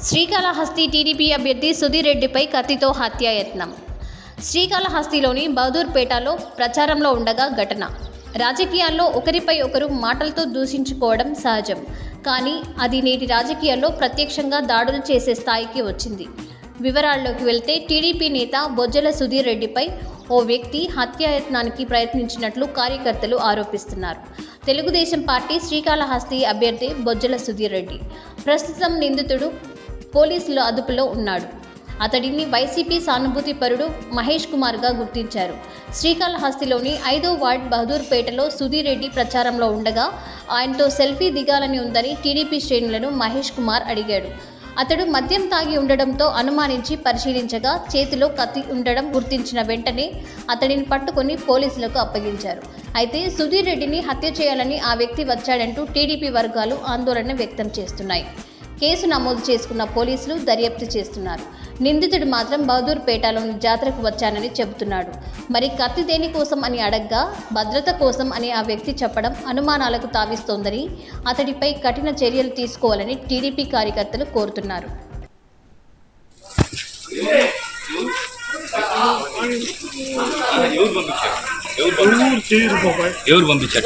Srikalahasti TDP అభ్యర్థి సుధీర్ రెడ్డిపై కత్తితో హత్యాయత్నం. శ్రీకాళహస్తిలోని బహదూర్పేటలో ప్రచారంలో ఉండగా ఘటన. రాజకీయాల్లో ఒకరిపై ఒకరు మాటలతో దూషించుకోవడం సహజం. కానీ అది నేటి రాజకీయాల్లో ప్రత్యక్షంగా దాడులు చేసే స్థాయికి వచ్చింది. వివరాల్లోకి వెళ్తే టీడీపీ నేత బొజ్జల సుధీర్ రెడ్డిపై ఓ వ్యక్తి హత్యాయత్నానికి ప్రయత్నించినట్లు కార్యకర్తలు ఆరోపిస్తున్నారు. తెలుగుదేశం పార్టీ శ్రీకాళహస్తి అభ్యర్థి బొజ్జల సుధీర్ రెడ్డి ప్రస్తుతం నిందితుడు పోలీసుల అదుపులో ఉన్నాడు. అతడిని వైసీపీ సానుభూతి పరుడు మహేష్ కుమార్గా గుర్తించారు. శ్రీకాళహస్తిలోని 5వ వార్డ్ బహదూర్పేటలో సుధీర్ రెడ్డి ప్రచారంలో ఉండగా ఆయనతో సెల్ఫీ దిగాలని ఉందని టీడీపీ శ్రేణులను మహేష్ కుమార్ అడిగాడు. అతడు మద్యం తాగి ఉండడంతో అనుమానించి పరిశీలించగా చేతిలో కత్తి ఉండడం గుర్తించిన వెంటనే అతడిని పట్టుకొని పోలీసులకు అప్పగించారు. అయితే సుధీర్ రెడ్డిని హత్య చేయాలని ఆ వ్యక్తి వచ్చాడంటూ టీడీపీ వర్గాలు ఆందోళన వ్యక్తం చేస్తున్నాయి. కేసు నమోదు చేసుకున్న పోలీసులు దర్యాప్తు చేస్తున్నారు. నిందితుడు మాత్రం బహదూర్పేటలోని జాతరకు వచ్చానని చెబుతున్నాడు. మరి కత్తి దేనికోసం అని అడగ్గా భద్రత కోసం అని ఆ వ్యక్తి చెప్పడం అనుమానాలకు తావిస్తోందని, అతడిపై కఠిన చర్యలు తీసుకోవాలని టీడీపీ కార్యకర్తలు కోరుతున్నారు. ఎవరు పంపించారు?